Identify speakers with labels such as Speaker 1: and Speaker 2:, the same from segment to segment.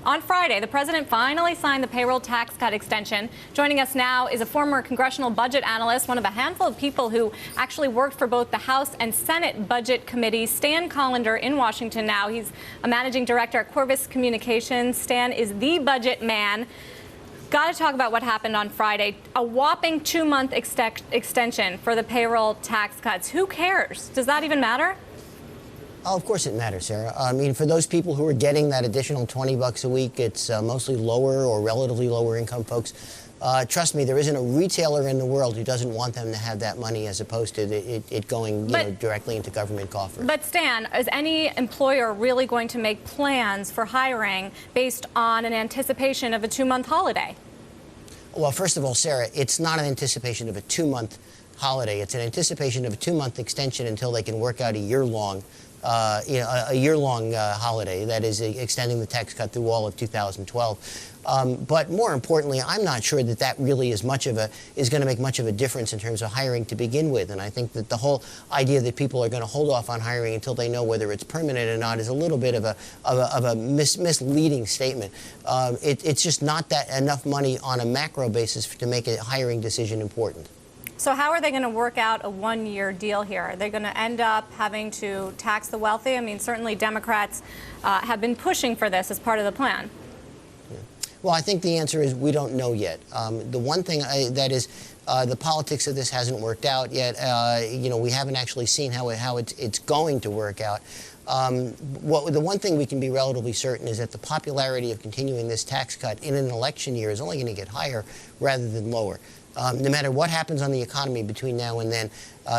Speaker 1: On Friday, the president finally signed the payroll tax cut extension. Joining us now is a former congressional budget analyst, one of a handful of people who actually worked for both the House and Senate budget committees, Stan Collender in Washington now. He's a managing director at Qorvis Communications. Stan is the budget man. Got to talk about what happened on Friday. A whopping 2-month extension for the payroll tax cuts. Who cares? Does that even matter?
Speaker 2: Oh, of course it matters, Sarah. I mean, for those people who are getting that additional $20 a week, it's mostly lower or relatively lower income folks. Trust me, there isn't a retailer in the world who doesn't want them to have that money as opposed to it going directly into government coffers. But
Speaker 1: Stan, is any employer really going to make plans for hiring based on an anticipation of a 2-month holiday?
Speaker 2: Well, first of all, Sarah, it's not an anticipation of a 2-month holiday. It's an anticipation of a 2-month extension until they can work out a year-long holiday, that is extending the tax cut through all of 2012. But more importantly, I'm not sure that that really is going to make much of a difference in terms of hiring to begin with. And I think that the whole idea that people are going to hold off on hiring until they know whether it's permanent or not is a little bit of a misleading statement. It's just not that enough money on a macro basis to make a hiring decision important.
Speaker 1: So how are they going to work out a 1-year deal here? Are they going to end up having to tax the wealthy? I mean, certainly Democrats have been pushing for this as part of the plan.
Speaker 2: Yeah. Well, I think the answer is we don't know yet. The one thing that is the politics of this hasn't worked out yet. We haven't actually seen how it's going to work out. The one thing we can be relatively certain is that the popularity of continuing this tax cut in an election year is only going to get higher rather than lower. No matter what happens on the economy between now and then,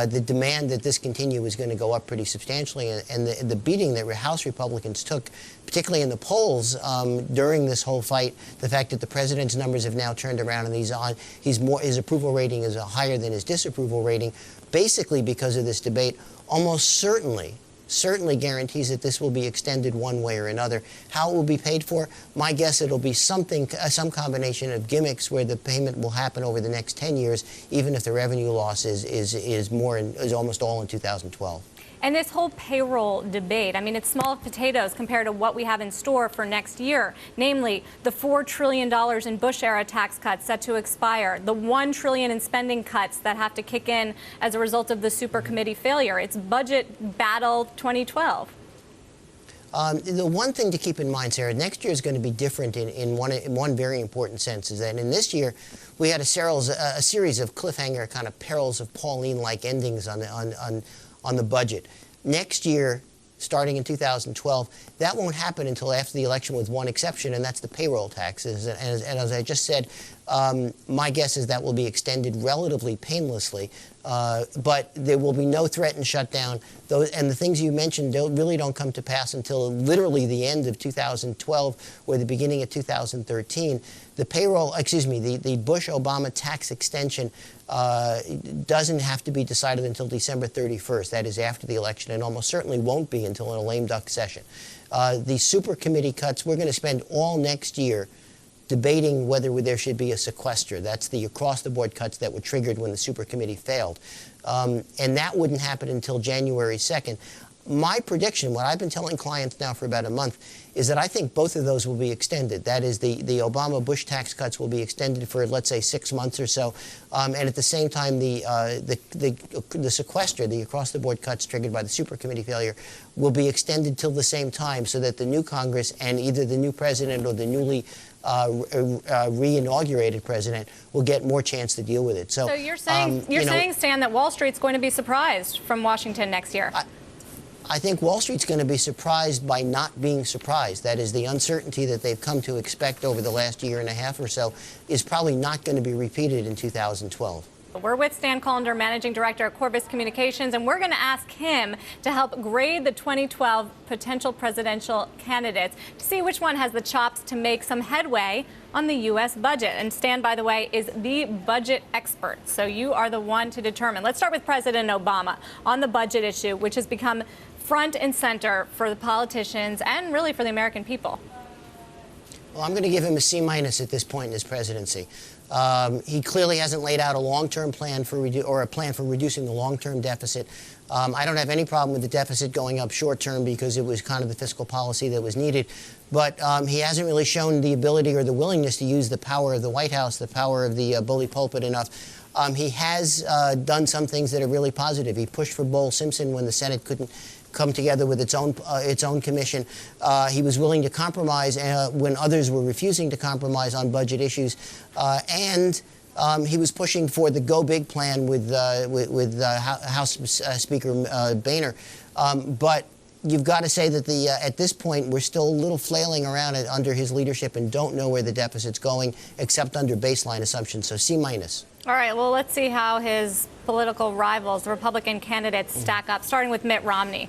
Speaker 2: the demand that this continue is going to go up pretty substantially, and the beating that House Republicans took, particularly in the polls during this whole fight, the fact that the president's numbers have now turned around and his approval rating is higher than his disapproval rating, basically because of this debate, almost certainly guarantees that this will be extended one way or another. How it will be paid for, my guess it'll be some combination of gimmicks where the payment will happen over the next 10 years, even if the revenue loss is almost all in 2012.
Speaker 1: And this whole payroll debate, I mean, it's small potatoes compared to what we have in store for next year, namely the $4 trillion in Bush-era tax cuts set to expire, the $1 trillion in spending cuts that have to kick in as a result of the super committee failure. It's budget battle 2012.
Speaker 2: The one thing to keep in mind, Sarah, next year is going to be different in one very important sense, is that in this year we had a series of cliffhanger kind of perils of Pauline-like endings on the budget. Next year, starting in 2012, that won't happen until after the election with one exception, and that's the payroll taxes. And as I just said, my guess is that will be extended relatively painlessly, but there will be no threatened shutdown. And the things you mentioned really don't come to pass until literally the end of 2012 or the beginning of 2013. The the Bush-Obama tax extension doesn't have to be decided until December 31st. That is after the election, and almost certainly won't be until a lame duck session. The super committee cuts, we're going to spend all next year debating whether there should be a sequester. That's the across-the-board cuts that were triggered when the super committee failed. And that wouldn't happen until January 2nd. My prediction, what I've been telling clients now for about a month, is that I think both of those will be extended. That is, the Obama-Bush tax cuts will be extended for, let's say, 6 months or so. And at the same time, the sequester, the across-the-board cuts triggered by the super committee failure, will be extended till the same time so that the new Congress and either the new president or the newly re-inaugurated president will get more chance to deal with it. So
Speaker 1: you're saying, Stan, that Wall Street's going to be surprised from Washington next year?
Speaker 2: I think Wall Street's going to be surprised by not being surprised. That is, the uncertainty that they've come to expect over the last year and a half or so is probably not going to be repeated in 2012.
Speaker 1: We're with Stan Collender, Managing Director at Qorvis Communications, and we're going to ask him to help grade the 2012 potential presidential candidates to see which one has the chops to make some headway on the U.S. budget. And Stan, by the way, is the budget expert, so you are the one to determine. Let's start with President Obama on the budget issue, which has become front and center for the politicians and really for the American people.
Speaker 2: Well, I'm going to give him a C- at this point in his presidency. He clearly hasn't laid out a long-term plan for a plan for reducing the long-term deficit. I don't have any problem with the deficit going up short-term because it was kind of the fiscal policy that was needed. But he hasn't really shown the ability or the willingness to use the power of the White House, the power of the bully pulpit enough. He has done some things that are really positive. He pushed for Bowles-Simpson when the Senate couldn't come together with its own commission. He was willing to compromise when others were refusing to compromise on budget issues, and he was pushing for the Go Big plan with House Speaker Boehner. But you've got to say that at this point we're still a little flailing around under his leadership and don't know where the deficit's going, except under baseline assumptions. So C-.
Speaker 1: All right, well, let's see how his political rivals, the Republican candidates, stack up, starting with Mitt Romney.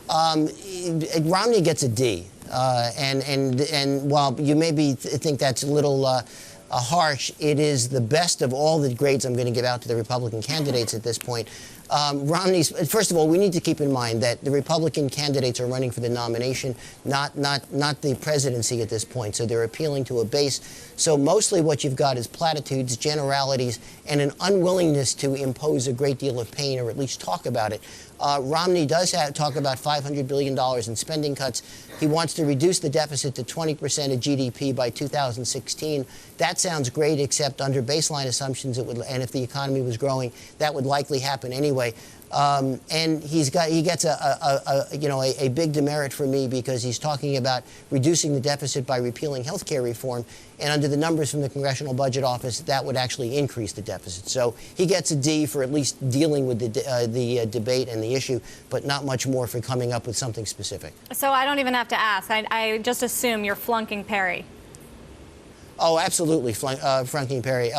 Speaker 2: Romney gets a D. And while you maybe think that's a little harsh, it is the best of all the grades I'm going to give out to the Republican candidates at this point. First of all, we need to keep in mind that the Republican candidates are running for the nomination, not the presidency at this point. So they're appealing to a base. So mostly what you've got is platitudes, generalities, and an unwillingness to impose a great deal of pain or at least talk about it. Romney does talk about $500 billion in spending cuts. He wants to reduce the deficit to 20% of GDP by 2016. That sounds great, except under baseline assumptions, it would, and if the economy was growing, that would likely happen anyway. And he gets a big demerit for me because he's talking about reducing the deficit by repealing health care reform. And under the numbers from the Congressional Budget Office, that would actually increase the deficit. So he gets a D for at least dealing with the debate and the issue, but not much more for coming up with something specific.
Speaker 1: So I don't even have to ask. I just assume you're flunking Perry.
Speaker 2: Oh, absolutely, flunking Perry.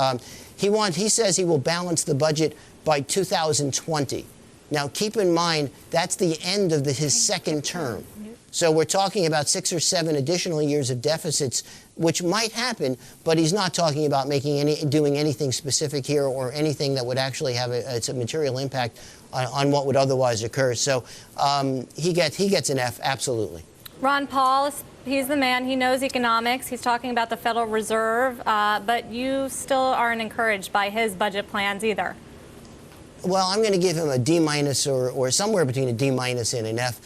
Speaker 2: He says he will balance the budget by 2020. Now, keep in mind, that's the end of his second term. So we're talking about 6 or 7 additional years of deficits, which might happen, but he's not talking about doing anything specific here or anything that would actually have a material impact on what would otherwise occur. So he gets an F, absolutely.
Speaker 1: Ron Paul, he's the man. He knows economics. He's talking about the Federal Reserve, but you still aren't encouraged by his budget plans either.
Speaker 2: Well, I'm going to give him a D- or somewhere between a D- and an F.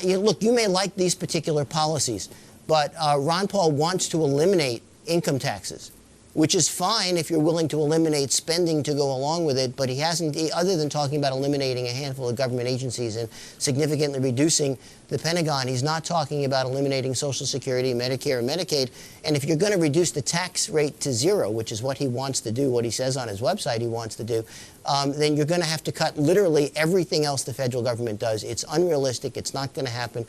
Speaker 2: Look, you may like these particular policies, but Ron Paul wants to eliminate income taxes, which is fine if you're willing to eliminate spending to go along with it, but he hasn't, other than talking about eliminating a handful of government agencies and significantly reducing the Pentagon, he's not talking about eliminating Social Security, Medicare, and Medicaid. And if you're going to reduce the tax rate to 0, which is what he wants to do, what he says on his website he wants to do, then you're going to have to cut literally everything else the federal government does. It's unrealistic. It's not going to happen.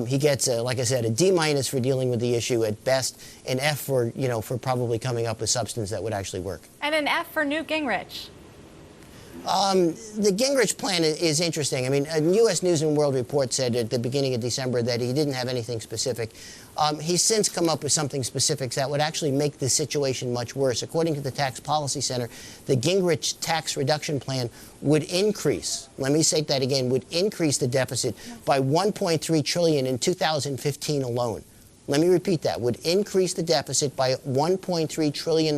Speaker 2: He gets, like I said, a D- for dealing with the issue at best, an F for probably coming up with substance that would actually work.
Speaker 1: And an F for Newt Gingrich.
Speaker 2: The Gingrich plan is interesting. I mean, a U.S. News and World Report said at the beginning of December that he didn't have anything specific. He's since come up with something specific that would actually make the situation much worse. According to the Tax Policy Center, the Gingrich tax reduction plan would increase, let me say that again, would increase the deficit by $1.3 trillion in 2015 alone. Let me repeat that. Would increase the deficit by $1.3 trillion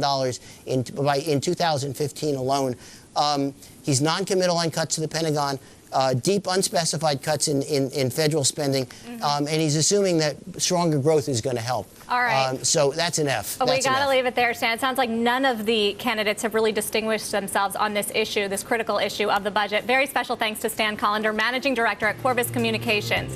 Speaker 2: in 2015 alone. He's non-committal on cuts to the Pentagon, deep unspecified cuts in federal spending, and he's assuming that stronger growth is going to help.
Speaker 1: All right.
Speaker 2: So that's an F.
Speaker 1: We got to leave it there, Stan. It sounds like none of the candidates have really distinguished themselves on this issue, this critical issue of the budget. Very special thanks to Stan Collender, Managing Director at Qorvis Communications.